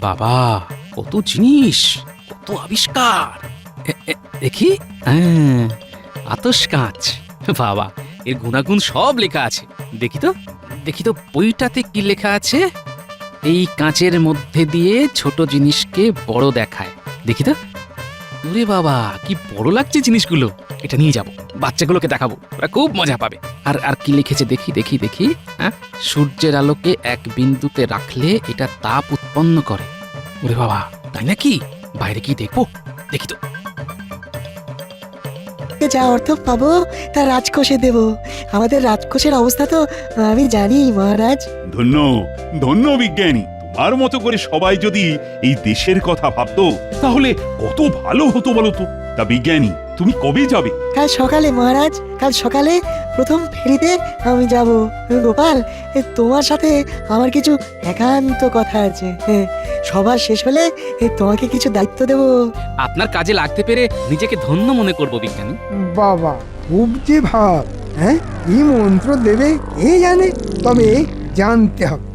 বাবা, কত জিনিস, কত আবিষ্কার। দেখি, হ্যাঁ, আতস কাঁচ। বাবা, এর গুণাগুণ সব লেখা আছে। দেখি তো, দেখি তো বইটাতে কি লেখা আছে। এই কাঁচের মধ্যে দিয়ে ছোট জিনিসকে বড় দেখায়। দেখি তো। ওরে বাবা, কি বড় লাগছে জিনিসগুলো। এটা নিয়ে যাব, বাচ্চাগুলোকে দেখাবো, ওরা খুব মজা পাবে। আর আর কি লিখেছে দেখি দেখি দেখি। হ্যাঁ, সূর্যের আলোকে এক বিন্দুতে রাখলে এটা তাপ উৎপন্ন করে। ওরে বাবা, তাই নাকি? বাইরে কি দেখবো, দেখি তো। যা অর্থ পাবো তা রাজকোষে দেব। আমাদের রাজকোষের অবস্থা তো আমি জানি মহারাজ। ধন্য ধন্য বিজ্ঞানী, তোমার মতো করে সবাই যদি এই দেশের কথা ভাবতো তাহলে কত ভালো হতো বলো তো। তা বিজ্ঞানী, তুমি কবে যাবে? কাল সকালে মহারাজ, কাল সকালে প্রথম ফেরিতে আমি যাব। গোপাল, তোমার সাথে আমার কিছু একান্ত কথা আছে। সবার শেষ হলে তোমাকে কিছু দায়িত্ব দেব। আপনার কাজে লাগতে পেরে নিজেকে ধন্য মনে করব বিজ্ঞানী। বাবা, খুব যে ভাব। হ্যাঁ, কি মন্ত্র দেবে কে জানে, তবে জানতে হবে।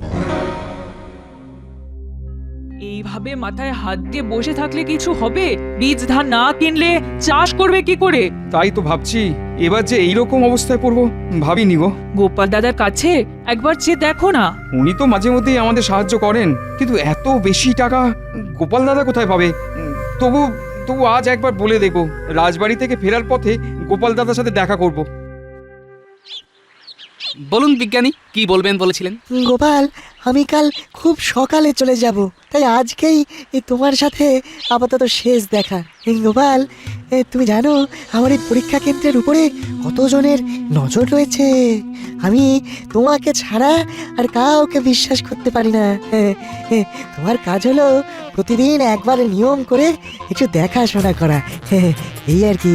এইভাবে মাথায় হাত দিয়ে বসে থাকলে কিছু হবে? বীজ ধান না কিনলে চাষ করবে কি করে? তাই তো ভাবছি, এবার যে এইরকম অবস্থায় পড়বো ভাবিনি গো। গোপাল দাদার কাছে একবার চেয়ে দেখো না। উনি তো মাঝে মধ্যেই আমাদের সাহায্য করেন, কিন্তু এত বেশি টাকা গোপাল দাদা কোথায় পাবে? তবু তবু আজ একবার বলে দেখবো, রাজবাড়ি থেকে ফেরার পথে গোপাল দাদার সাথে দেখা করব। বলুন বিজ্ঞানী, কি বলবেন বলেছিলেন? গোপাল, আমি কাল খুব সকালে চলে যাব, তাই আজকেই তোমার সাথে আপাতত শেষ দেখা। গোপাল, তুমি জানো আমার এই পরীক্ষা কেন্দ্রের উপরে কতজনের নজর রয়েছে। আমি তোমাকে ছাড়া আর কাউকে বিশ্বাস করতে পারি না। তোমার কাজ হলো প্রতিদিন একবার নিয়ম করে একটু দেখাশোনা করা, এই আর কি।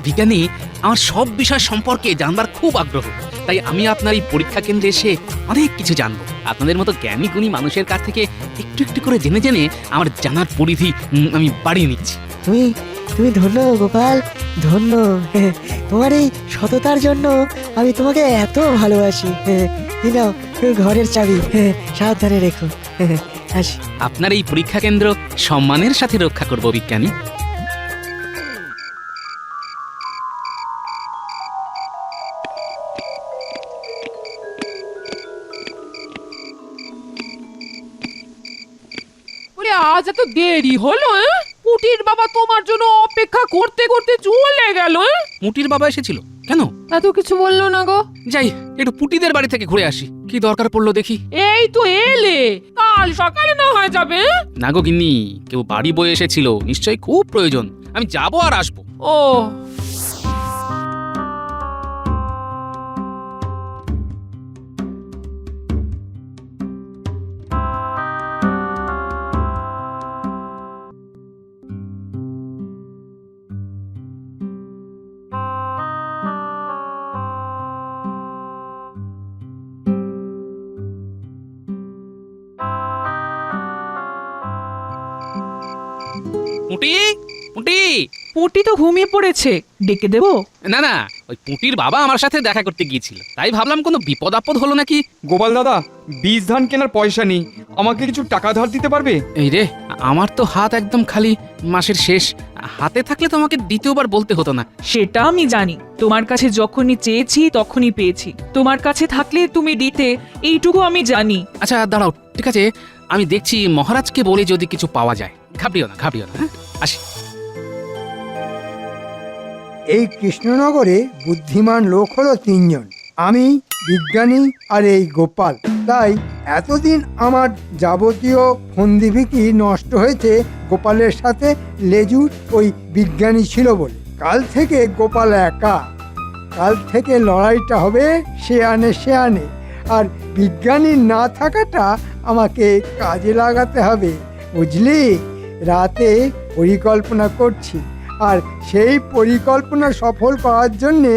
বিজ্ঞানী, আমার সব বিষয় সম্পর্কে জানবার খুব আগ্রহ, তাই আমি আপনার এই পরীক্ষা কেন্দ্রে এসে অনেক কিছু জানবো। আপনাদের মতো জ্ঞানী গুণী মানুষের কাছ থেকে একটু একটু করে জেনে জেনে আমার জানার পরিধি আমি বাড়িয়ে নিচ্ছি। তুমি তুমি ধন্য গোপাল, ধন্য। তোমার এই সততার জন্য আমি তোমাকে এত ভালোবাসি। এই নাও ঘরের চাবি, সাবধানে রেখো। আসি। আপনার এই পরীক্ষা কেন্দ্র সম্মানের সাথে রক্ষা করব বিজ্ঞানী। আজ এত দেরি হলো? পুটির বাবা তোমার জন্য অপেক্ষা করতে করতে চলে গেল। পুটির বাবা এসেছিল কেন? এত কিছু বললো না গো। যাই, একটু পুটিদের বাড়ি থেকে ঘুরে আসি, কি দরকার পড়লো দেখি। এই তো এলে, কাল সকালে না হয় যাবে। না গো গিন্নি, কেউ বাড়ি বয়ে এসেছিল, নিশ্চয়ই খুব প্রয়োজন। আমি যাবো আর আসবো। ও পুটি, পুটি। পুটি তো ঘুমিয়ে পড়েছে, ডেকে দেবো? না না, ওই পুটির বাবা আমার সাথে দেখা করতে গিয়েছিল, তাই ভাবলাম কোনো বিপদ আপদ হলো নাকি। গোপাল দাদা, বীজ ধান কেনার পয়সা নেই, আমাকে কিছু টাকা ধার দিতে পারবে? এই রে, আমার তো হাত একদম খালি, মাসের শেষ। হাতে থাকলে তো আমাকে দ্বিতীয়বার বলতে হতো না। সেটা আমি জানি, তোমার কাছে যখনই চেয়েছি তখনই পেয়েছি। তোমার কাছে থাকলে তুমি দিতে, এইটুকু আমি জানি। আচ্ছা দাঁড়াও, ঠিক আছে, আমি দেখছি মহারাজকে বলে যদি কিছু পাওয়া যায়। ঘাবড়িও না, ঘাবড়িও না। হ্যাঁ, আসি। এই কৃষ্ণনগরে বুদ্ধিমান লোক হলো তিনজন, আমি, বিজ্ঞানী আর এই গোপাল। তাই এতদিন আমার যাবতীয় ফন্দিফিকি নষ্ট হয়েছে গোপালের সাথে লেজুর ওই বিজ্ঞানী ছিল বলে। কাল থেকে গোপাল একা, কাল থেকে লড়াইটা হবে শেয়ানে শেয়ানে, আর বিজ্ঞানীর না থাকাটা আমাকে কাজে লাগাতে হবে, বুঝলি? রাতে পরিকল্পনা করছি, আর সেই পরিকল্পনা সফল করার জন্যে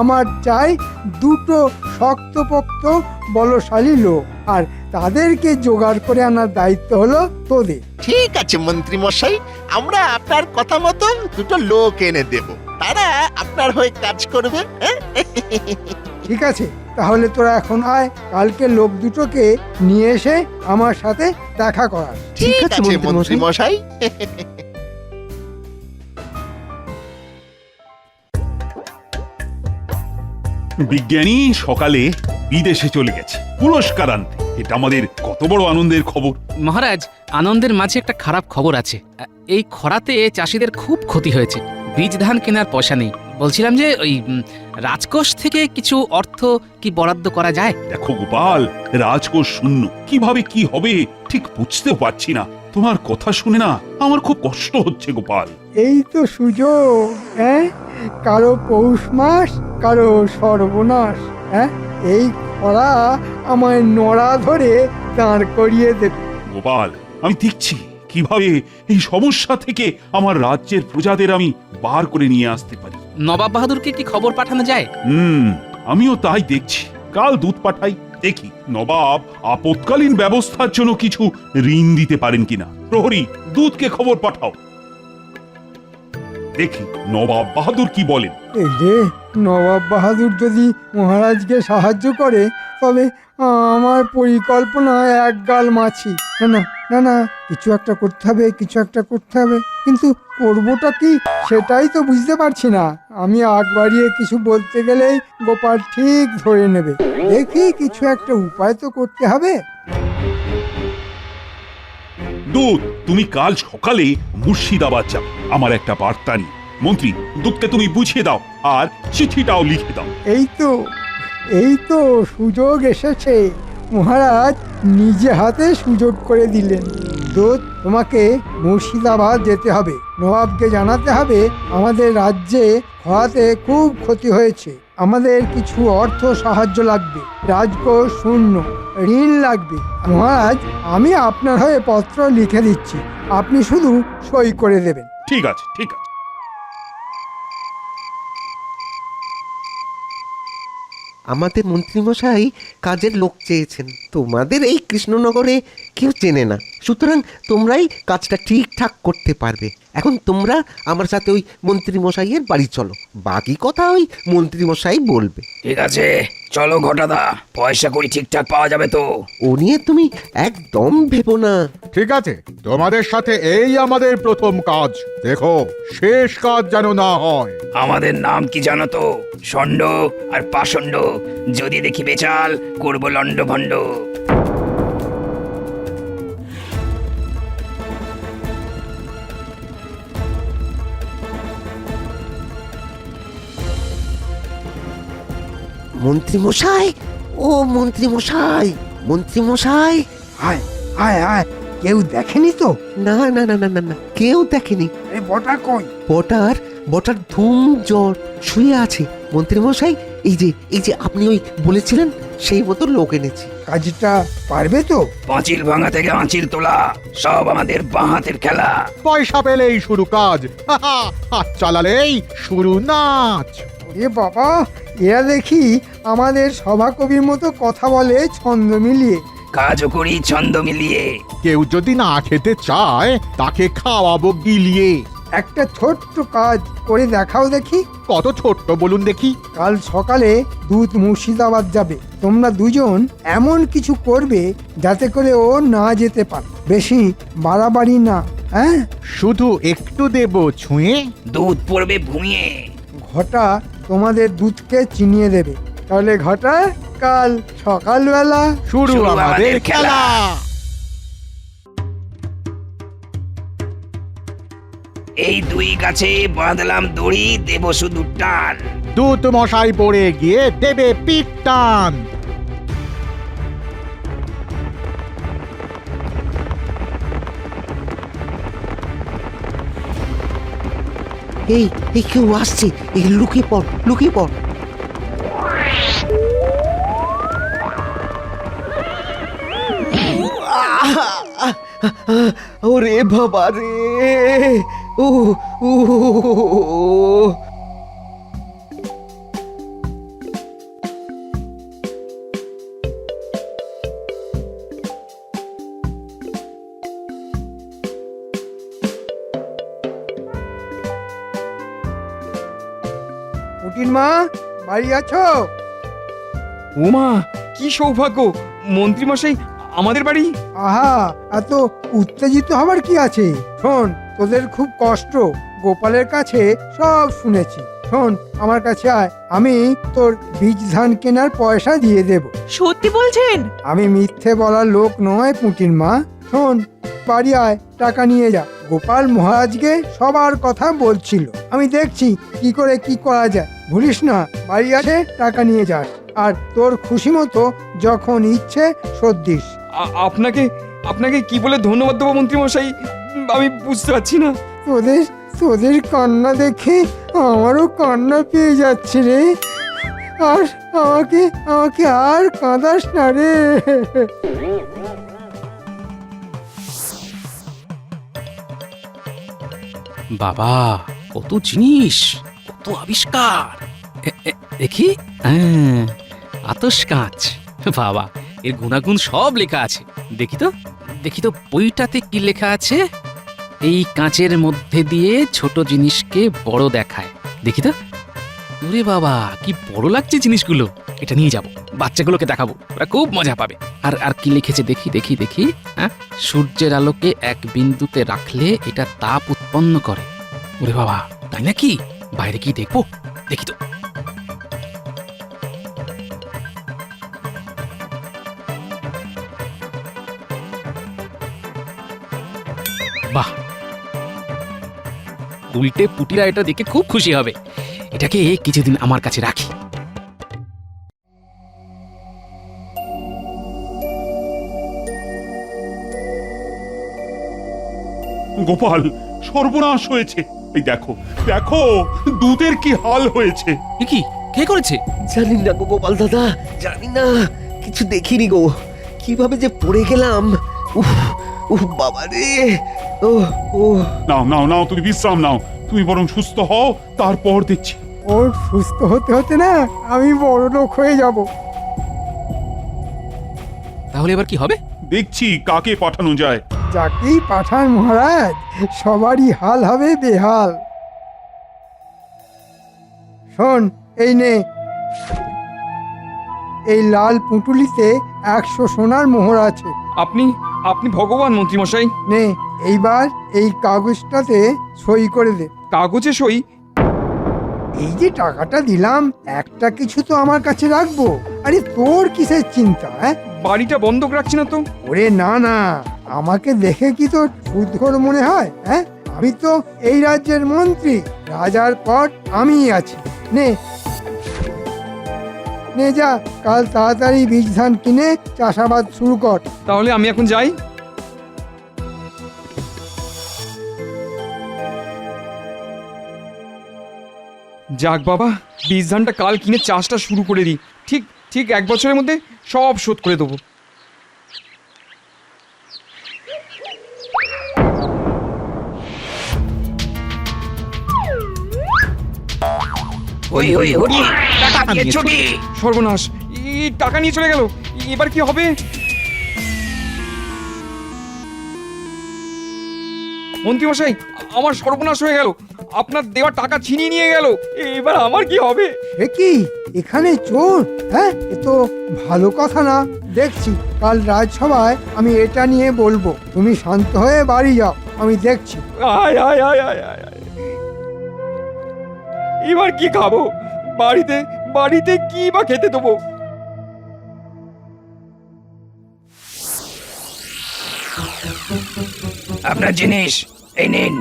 আমার চাই দুটো শক্তপোক্ত বলশালী লোক, আর তাদেরকে জোগাড় করে আনার দায়িত্ব হলো তোদের। ঠিক আছে মন্ত্রী মশাই, আমরা আপনার কথা মতন দুটো লোক এনে দেব, তারা আপনার হয়ে কাজ করবে। ঠিক আছে, তাহলে তোরা এখন আয়, কালকে লোক দুটোকে নিয়ে এসে আমার সাথে দেখা করার। ঠিক আছে মন্ত্রী মশাই। বিজ্ঞানী সকালে বিদেশে চলে গেছে পুরস্কার আনতে। এটা আমাদের কত বড় আনন্দের খবর। মহারাজ, আনন্দের মাঝে একটা খারাপ খবর আছে। এই খরাতে চাষিদের খুব ক্ষতি হয়েছে। বীজ ধান কেনার পয়সা নেই। বলছিলাম যে ওই রাজকোষ থেকে কিছু অর্থ কি বরাদ্দ করা যায়? দেখো গোপাল, রাজকোষ শূন্য, কিভাবে কি হবে ঠিক বুঝতেও পারছি না। তোমার কথা শুনে না আমার খুব কষ্ট হচ্ছে গোপাল। এই তো সুযোগ, হ্যাঁ, কারো পৌষ মাস, কারো সর্বনাশ। হ্যাঁ, এই খরা আমায় নড়া ধরে দাঁড় করিয়ে দেবে। গোপাল, আমি দেখছি কিভাবে এই সমস্যা থেকে আমার রাজ্যের প্রজাদের আমি বার করে নিয়ে আসতে পারি। নবাব বাহাদুরকে কি খবর পাঠানো যায়? আমিও তাই দেখছি। কাল দুধ পাঠাই, দেখি নবাব আপৎকালীন ব্যবস্থার জন্য কিছু ঋণ দিতে পারেন কিনা। প্রহরী, দুধকে খবর পাঠাও, দেখি নবাব বাহাদুর কি বলেন। এই রে, নবাব বাহাদুর যদি মহারাজকে সাহায্য করে তবে আমার পরিকল্পনা একগাল মাছি। না না না না, কিছু একটা করতে হবে, কিছু একটা করতে হবে, কিন্তু করবোটা কি সেটাই তো বুঝতে পারছি না। আমি আগ বাড়িয়ে কিছু বলতে গেলেই গোপাল ঠিক ধরে নেবে। দেখি কিছু একটা উপায় তো করতে হবে। দুধ, তুমি কাল সকালে মুর্শিদাবাদ যাও আমার একটা বার্তা নিয়ে। মন্ত্রী, দুধকে তুমি বুঝিয়ে দাও আর চিঠিটাও লিখে দাও। এই তো সুযোগ এসেছে। মহারাজ নিজে হাতে সুযোগ করে দিলেন। দূত, তোমাকে মুর্শিদাবাদ যেতে হবে। নবাবকে জানাতে হবে আমাদের রাজ্যে খরাতে খুব ক্ষতি হয়েছে, আমাদের কিছু অর্থ সাহায্য লাগবে, রাজকোষ শূন্য, ঋণ লাগবে। মহারাজ, আমি আপনার হয়ে পত্র লিখে দিচ্ছি, আপনি শুধু সই করে দেবেন। ঠিক আছে, ঠিক আছে। আমাদের মন্ত্রীমশাই কাজের লোক চেয়েছেন। তোমাদের এই কৃষ্ণনগরে কেউ চেনে না, সুতরাং তোমরাই কাজটা ঠিকঠাক করতে পারবে। এখন তোমরা আমার সাথে ওই মন্ত্রীমশাইয়ের বাড়ি চলো, বাকি কথা ওই মন্ত্রীমশাই বলবে। ঠিক আছে, চলো ঘটাদা, পয়সা করি ঠিকঠাক পাওয়া যাবে তো? ও নিয়ে তুমি একদম ভেবো না। ঠিক আছে, তোমাদের সাথে এই আমাদের প্রথম কাজ, দেখো শেষ কাজ যেন না হয়। আমাদের নাম কি জানো তো? ষণ্ড আর পাষণ্ড। যদি দেখি বেচাল, করবো লন্ড ভণ্ড। মন্ত্রীমশাই, ও মন্ত্রীমশাই, মন্ত্রীমশাই। আয় আয় আয়, কেউ দেখেনি তো? না না না না না না, কেউ দেখেনি। আরে বটা কই? বটার ধুম জ্বর, শুয়ে আছে। মন্ত্রীমশাই, এই যে আপনি ওই বলেছিলেন সেই মতো লোক এনেছি। কাজটা পারবে তো? পাঁচিল ভাঙা থেকে আঁচিল তোলা সব আমাদের বাঁ হাতের খেলা। পয়সা পেলেই শুরু কাজ, হাত চালালেই শুরু নাচ। এ বাবা, এরা দেখি আমাদের সভাকবির মতো কথা বলে ছন্দ মিলিয়ে। কাজও করি ছন্দ মিলিয়ে। কেউ যদি না খেতে চায় তাকে খাওয়াবো গিলিয়ে। একটা ছোট্ট কাজ করে দেখাও দেখি। কত ছোট্ট বলুন দেখি? কাল সকালে দুধ মুর্শিদাবাদ যাবে, তোমরা দুজন এমন কিছু করবে যাতে করে ও না যেতে পারে। বেশি বাড়াবাড়ি না, হ্যাঁ? শুধু একটু দেব ছুঁয়ে, দুধ পড়বে ভুঁয়ে। ঘটা তোমাদের দুধকে চিনিয়ে দেবে। তাহলে ঘটা, কাল সকালবেলা শুরু আমাদের খেলা। এই দুই গাছে বাঁধলাম দড়ি, দেব শুধু টান। দুধ মশাই পড়ে গিয়ে দেবে পিঠ টান। এই কেউ আসছে, এই লুকিয়ে পড়, লুকিয়ে পড়। ওরে বাবা রে, ও ও পুটির মা, বাড়ি আছো? ওমা কি সৌভাগ্য! মন্ত্রীমশাই আমাদের বাড়ি। আহা, এত উত্তেজিত হবার কি আছে? শোন, তোদের খুব কষ্ট, গোপালের কাছে সব শুনেছি। শোন, আমার কাছে আয়, আমি তোর বীজ ধান কেনার পয়সা দিয়ে দেব। সত্যি বলছেন? আমি মিথ্যে বলার লোক নয় পুঁটির মা। শোন, বাড়ি আয়, টাকা নিয়ে যা। গোপাল মহারাজকে সবার কথা বলছিল, আমি দেখছি কি করে কি করা যায়। ভুলিস না, বাড়ি আসে টাকা নিয়ে যাস, আর তোর খুশি মতো যখন ইচ্ছে শোধ দিস। আপনাকে আপনাকে কি বলে ধন্যবাদ দেবো মন্ত্রীমশাই, আমি বুঝতে পারছি না। তোদের তোদের কান্না দেখে আমারও কান্না পেয়ে যাচ্ছে রে। আর আমাকে আমাকে আর কাঁদাস না রে। বাবা, কত জিনিস, কত আবিষ্কার! দেখি, হ্যাঁ, আতস কাঁচ। বাবা, এর গুণাগুণ সব লেখা আছে। দেখি তো বইটাতে কি লেখা আছে। এই কাঁচের মধ্যে দিয়ে ছোট জিনিসকে বড় দেখায়। দেখি তো, ওরে বাবা, কি বড় লাগছে জিনিসগুলো। এটা নিয়ে যাব, বাচ্চাগুলোকে দেখাবো, ওরা খুব মজা পাবে। আর কি লিখেছে দেখি। হ্যাঁ, সূর্যের আলোকে এক বিন্দুতে রাখলে এটা তাপ উৎপন্ন করে। ওরে বাবা, তাই নাকি? বাইরে কি দেখবো, দেখি তো। বাহ, উল্টে পুটিরা এটা দেখে খুব খুশি হবে। এটাকে কিছুদিন আমার কাছে রাখি। গোপাল, সর্বনাশ হয়েছে। এই দেখো দেখো, দুধের কি হাল হয়েছে। এ কি, কে করেছে? জানি না গো গোপাল দাদা, জানি না, কিছু দেখিনি গো। কিভাবে যে পড়ে গেলাম! উফ উফ বাবা রে! ও ও নাও নাও নাও, তুমি বিশ্রাম নাও। তুমি বরং সুস্থ হও, তারপর দেখছি। ওর সুস্থ হতে হতে না আমি বড় লোক হয়ে যাব। তাহলে এবার কি হবে? দেখছি কাকে পাঠানো যায়। যাকেই পাঠান মহারাজ, সবারই হাল হবে বেহাল। শোন, এই নে, এই লাল পুঁটুলিতে 100 সোনার মোহর আছে। আপনি আপনি ভগবান মন্ত্রীমশাই। নে, এইবার এই কাগজটাতে সই করে দে। কাগজে সই? এই যে টাকাটা দিলাম, একটা কিছু তো আমার কাছে রাখবো। আরে তোর কিসের চিন্তা? বাড়িটা বন্ধক রাখছি না তো। ওরে না না, আমাকে দেখে কি তোর সুদঘর মনে হয়? হ্যাঁ, আমি তো এই রাজ্যের মন্ত্রী, রাজার পর আমিই আছি। নে নে, যা, কাল তাড়াতাড়ি বীজ ধান কিনে চাষাবাদ শুরু কর। তাহলে আমি এখন যাই। যাক বাবা, বীজ ধানটা কাল কিনে চাষটা শুরু করে দিই। ঠিক ঠিক 1 বছরের মধ্যে সব শোধ করে দেবো। হই হই হরি, টাকা দিয়ে ছুটি। সর্বনাশ, এই টাকা নিয়ে চলে গেল। এবার কি হবে? মন্ত্রীমশাই, আমার সর্বনাশ হয়ে গেল। আপনার দেওয়া টাকা ছিনিয়ে নিয়ে গেল। এবার আমার কি হবে? এ কি, এখানে চোর? হ্যাঁ, এ তো ভালো কথা না। দেখছি কাল রাজসভায় আমি এটা নিয়ে বলবো। তুমি শান্ত হয়ে বাড়ি যাও, আমি দেখছি। আয় আয় আয় আয় আয় আয়। এবার কি খাবো? বাড়িতে বাড়িতে কি বা খেতে দেবো? আপনার জিনিস এই নিন।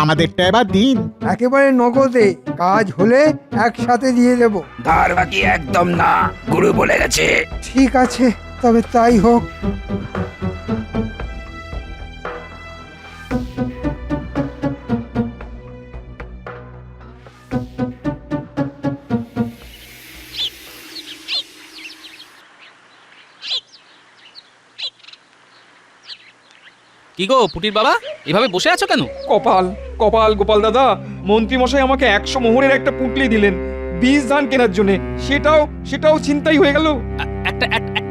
আমাদেরটা এবার দিন। একেবারে নগদে, কাজ হলে একসাথে দিয়ে দেব। ধার বাকি একদম না, গুরু বলে গেছে। ঠিক আছে, তবে তাই হোক। কি গো পুটির বাবা, এভাবে বসে আছো কেন? কপাল কপাল গোপাল দাদা, মন্ত্রীমশাই আমাকে 100 মোহরের একটা পুঁটলি দিলেন বীজ ধান কেনার জন্য। সেটাও ছিনতাই হয়ে গেল।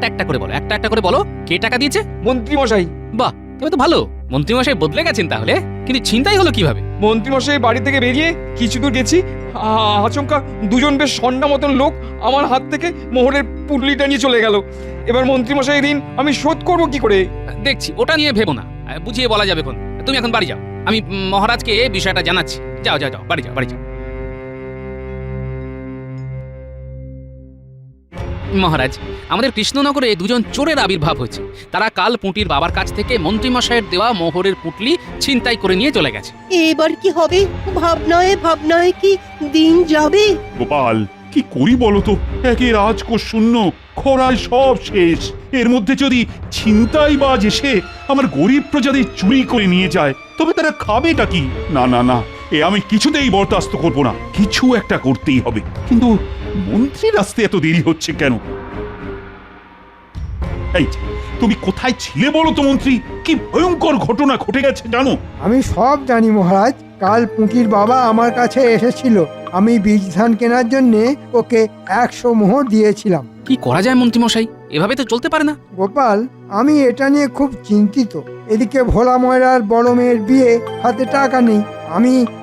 একটা করে বলো, একটা করে বলো, কে টাকা দিয়েছে? মন্ত্রীমশাই। বাহ, তবে তো ভালো। মন্ত্রীমশাই বদলে গেছেন তাহলে, কিন্তু ছিনতাই হলো কিভাবে? মন্ত্রীমশাই বাড়ি থেকে বেরিয়ে কিছু দূর গেছি, আচমকা দুজন বেশ সন্না মতন লোক আমার হাত থেকে মোহরের পুটলিটা নিয়ে চলে গেল। এবার মন্ত্রীমশাই ঋণ আমি শোধ করবো কি করে? দেখছি, ওটা নিয়ে ভেবো না, বুঝিয়ে বলা যাবে কোন। তুমি এখন বাড়ি যাও, আমি মহারাজকে বিষয়টা জানাচ্ছি। যাও যাও যাও, বাড়ি যাও, বাড়ি যাও। মহারাজ, আমাদের কৃষ্ণনগরে দুজন চোরের আবির্ভাব হয়েছে। তারা কাল পুঁটির বাবার কাছ থেকে মন্ত্রীমশাইয়ের দেওয়া মোহরের পুটলি ছিনতাই করে নিয়ে চলে গেছে। এবার কি হবে? ভাবনায় ভাবনায় কি দিন যাবে। গোপাল, কি করি বলো তো? একে রাজকোষ শূন্য, খরায় সব শেষ। এর মধ্যে যদি ছিনতাইবাজ এসে আমার গরিব প্রজাদের চুরি করে নিয়ে যায়, তবে তারা খাবেটা কি? না না না, এ আমি কিছুতেই বরদাস্ত করব না। কিছু একটা করতেই হবে। কিন্তু মন্ত্রীর আসতে এত দেরি হচ্ছে কেন? এই যে, তুমি কোথায় ছিলে বলো তো মন্ত্রী? কি ভয়ঙ্কর ঘটনা ঘটে গেছে জানো? আমি সব জানি মহারাজ। কাল পুঁটির বাবা আমার কাছে এসেছিল। আমি বীজ ধান কেনার জন্য ওকে 100 মোহর দিয়েছিলাম। কি করা যায় মন্ত্রীমশাই? এভাবে তো চলতে পারে না। গোপাল, আমি এটা নিয়ে খুব চিন্তিত। এদিকে ভোলা ময়রার বড় মেয়ের বিয়ে, হাতে টাকা নেই।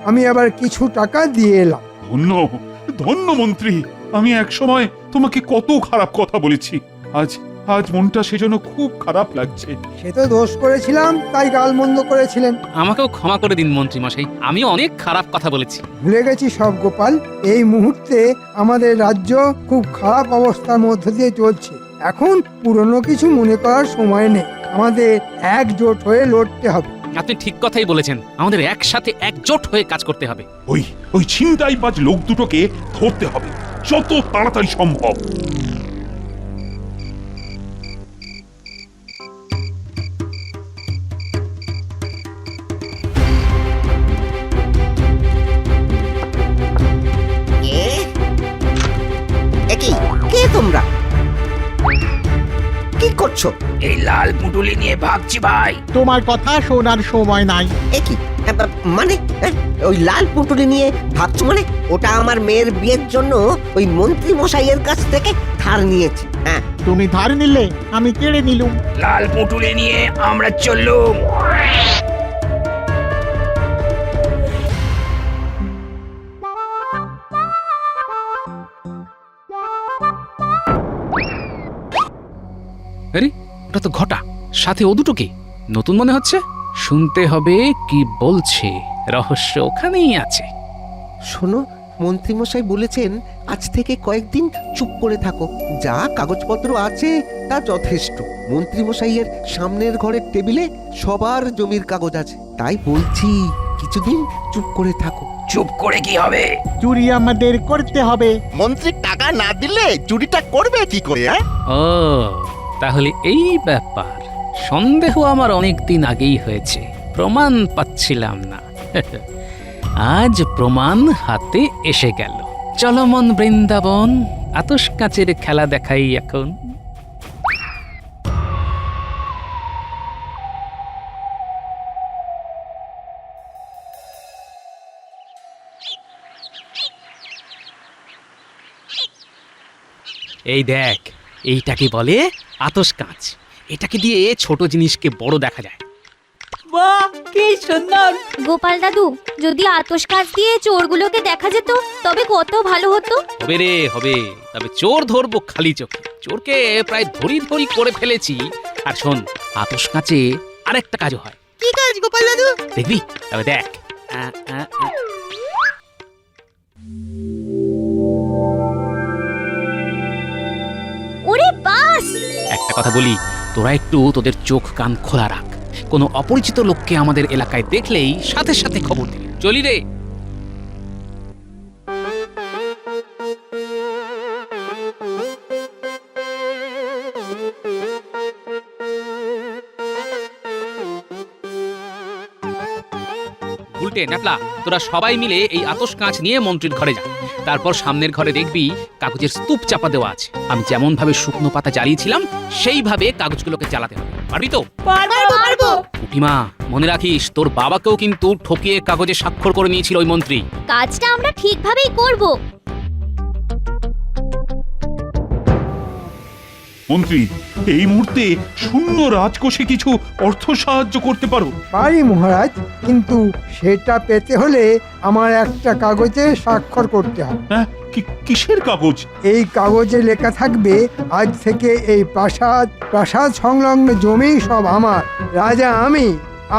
আমি আবার কিছু টাকা দিয়ে এলাম। ধন্য ধন্য মন্ত্রী, আমি একসময় তোমাকে কত খারাপ কথা বলেছি। আজ মনটা সেজন্য খুব খারাপ লাগছে। সে তো দোষ করেছিলাম, তাই গালমন্দ করেছিলেন। আমাকেও ক্ষমা করে দিন মন্ত্রীমশাই, আমি অনেক খারাপ কথা বলেছি। ভুলে গেছি সব গোপাল। এই মুহূর্তে আমাদের রাজ্য খুব খারাপ অবস্থার মধ্য দিয়ে চলছে। এখন পুরনো কিছু মনে করার সময় নেই। আমাদের একজোট হয়ে লড়তে হবে। আপনি ঠিক কথাই বলেছেন, আমাদের একসাথে একজোট হয়ে কাজ করতে হবে। ওই ছিনতাইবাজ লোক দুটোকে ধরতে হবে যত তাড়াতাড়ি সম্ভব। কে তোমরা? কি করছো? এই লাল পুটুলি নিয়ে ভাবছি ভাই। তোমার কথা শোনার সময় নাই। একই মানে ওই লাল পুটুলি নিয়ে ভাবছো মানে? ওটা আমার মেয়ের বিয়ের জন্য ওই মন্ত্রী মশাইয়ের কাছ থেকে ধার নিয়েছি। হ্যাঁ, তুমি ধার নিলে, আমি কেড়ে নিলুম। লাল পুটুলি নিয়ে আমরা চললুম। আরে, ওটা তো ঘটা, সাথে ও দুটোকে নতুন মনে হচ্ছে। শুনতে হবে কি বলছে, রহস্য ওখানেই আছে। শোনো, মন্ত্রীমশাই বলেছেন আজ থেকে কয়েকদিন চুপ করে থাকো। যা কাগজপত্র আছে তা যথেষ্ট। মন্ত্রীমশাইয়ের সামনের ঘরের টেবিলে সবার জমির কাগজ আছে। তাই বলছি কিছুদিন চুপ করে থাকো। চুপ করে কি হবে? চুরি আমাদের করতে হবে। মন্ত্রী টাকা না দিলে চুরিটা করবে কি করে? ও, তাহলে এই ব্যাপার। সন্দেহ আমার অনেক দিন আগেই হয়েছে, প্রমাণ পাচ্ছিলাম না। আজ প্রমাণ হাতে এসে গেল। চলো মন বৃন্দাবন, আতশ কাচের খেলা দেখাই এখন। এই দেখ, এইটাকে বলে আতশ কাঁচ। এটাকে দিয়ে ছোট জিনিসকে বড় দেখা যায়। বাহ, কি সুন্দর! গোপাল দাদু, যদি আতশ কাঁচ দিয়ে চোরগুলোকে দেখা যেত তবে কত ভালো হতো। হবে রে, হবে। তবে চোর ধরবো খালি চোখে। চোরকে প্রায় ধরি ধরি করে ফেলেছি। আর শোন, আতশ কাঁচে আরেকটা কাজও হয়। কি কাজ গোপাল দাদু? দেখবি? তবে দেখ। ওরে বাস! একটা কথা বলি, তোরা একটু তোদের চোখ কান খোলা রাখ। কোনো অপরিচিত লোককে আমাদের এলাকায় দেখলেই সাথে সাথে খবর দিবি। চলি রে। উল্টে ন্যাপলা, তোরা সবাই মিলে এই আতশ কাঁচ নিয়ে মন্ত্রীর ঘরে যা। তারপর সামনের ঘরে দেখবি কাগজের স্তূপ চাপা দেওয়া আছে। আমি যেমন ভাবে শুকনো পাতা জ্বালিয়েছিলাম সেইভাবে কাগজগুলোকে জ্বালাতে হবে। পারবি তো? পারবো। উঠিমা, মনে রাখিস তোর বাবাকেও কিন্তু ঠকিয়ে কাগজে স্বাক্ষর করে নিয়েছিল ওই মন্ত্রী। কাজটা আমরা ঠিকভাবেই করব। মন্ত্রী, এই মুহূর্তে শূন্য রাজকোষে কিছু অর্থ সাহায্য করতে পারো? পারি মহারাজ, কিন্তু সেটা পেতে হলে আমার একটা কাগজে স্বাক্ষর করতে হবে। হ্যাঁ, কিসের কাগজ? এই কাগজে লেখা থাকবে আজ থেকে এই প্রাসাদ সংলগ্ন জমি সব আমার, রাজা আমি,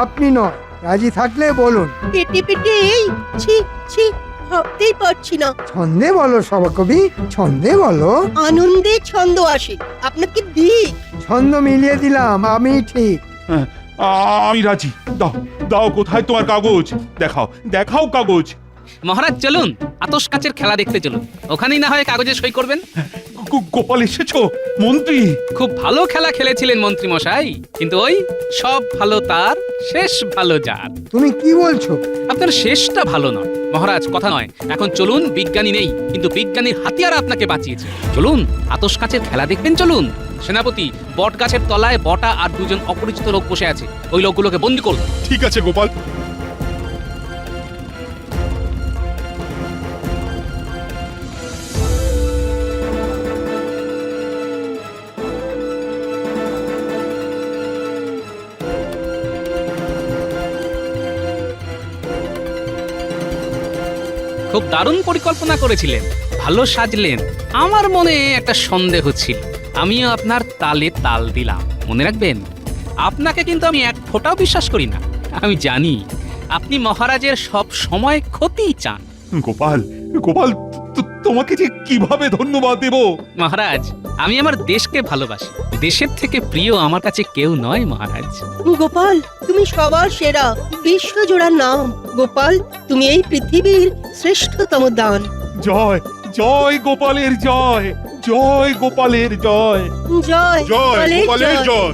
আপনি নয়। রাজি থাকলে বলুন। পেটে পেটে এই ছি ছি ভাবতেই পারছি না। ছন্দে বলো সভাকবি, ছন্দে বলো। আনন্দে ছন্দ আসে, আপনাকে দিই। ছন্দ মিলিয়ে দিলাম, আমি ঠিক। হ্যাঁ, আমি রাজি। দাও দাও, কোথায় তোমার কাগজ? দেখাও দেখাও কাগজ। মহারাজ চলুন, আতশ কাচের খেলা দেখতে চলুন, ওখানেই না হয় কাগজে সই করবেন। গোপাল এসেছো? মন্ত্রী, খুব ভালো খেলা খেলেছিলেন মন্ত্রী মশাই, কিন্তু ওই সব ভালো তার, শেষ ভালো যার। তুমি কি বলছো? আপনার শেষটা ভালো নয় মহারাজ, কথা নয়। এখন চলুন, বিজ্ঞানী নেই, কিন্তু বিজ্ঞানীর হাতিয়ার আপনাকে বাঁচিয়েছে। চলুন, আতশ কাচের খেলা দেখবেন চলুন। সেনাপতি, বট গাছের তলায় বটা আর দুজন অপরিচিত লোক বসে আছে, ওই লোকগুলোকে বন্দি করুন। ঠিক আছে গোপাল। খুব দারুণ পরিকল্পনা করেছিলেন, ভালো সাজলেন। আমার মনে একটা সন্দেহ ছিল, আমিও আপনার তালে তাল দিলাম। মনে রাখবেন, আপনাকে কিন্তু আমি এক ফোঁটাও বিশ্বাস করি না। আমি জানি আপনি মহারাজের সব সময় ক্ষতি চান। গোপাল, গোপাল, তোমাকে যে কিভাবে ধন্যবাদ দেব? মহারাজ, আমি আমার দেশকে ভালোবাসি, দেশের থেকে প্রিয় আমার কাছে কেউ নয় মহারাজ। গোপাল, তুমি সবার সেরা, বিশ্বজোড়া নাম। গোপাল, তুমি এই পৃথিবীর শ্রেষ্ঠতম দান। জয় জয় গোপালের জয়, জয় গোপালের জয়, জয় জয় গোপালের জয়। জয়।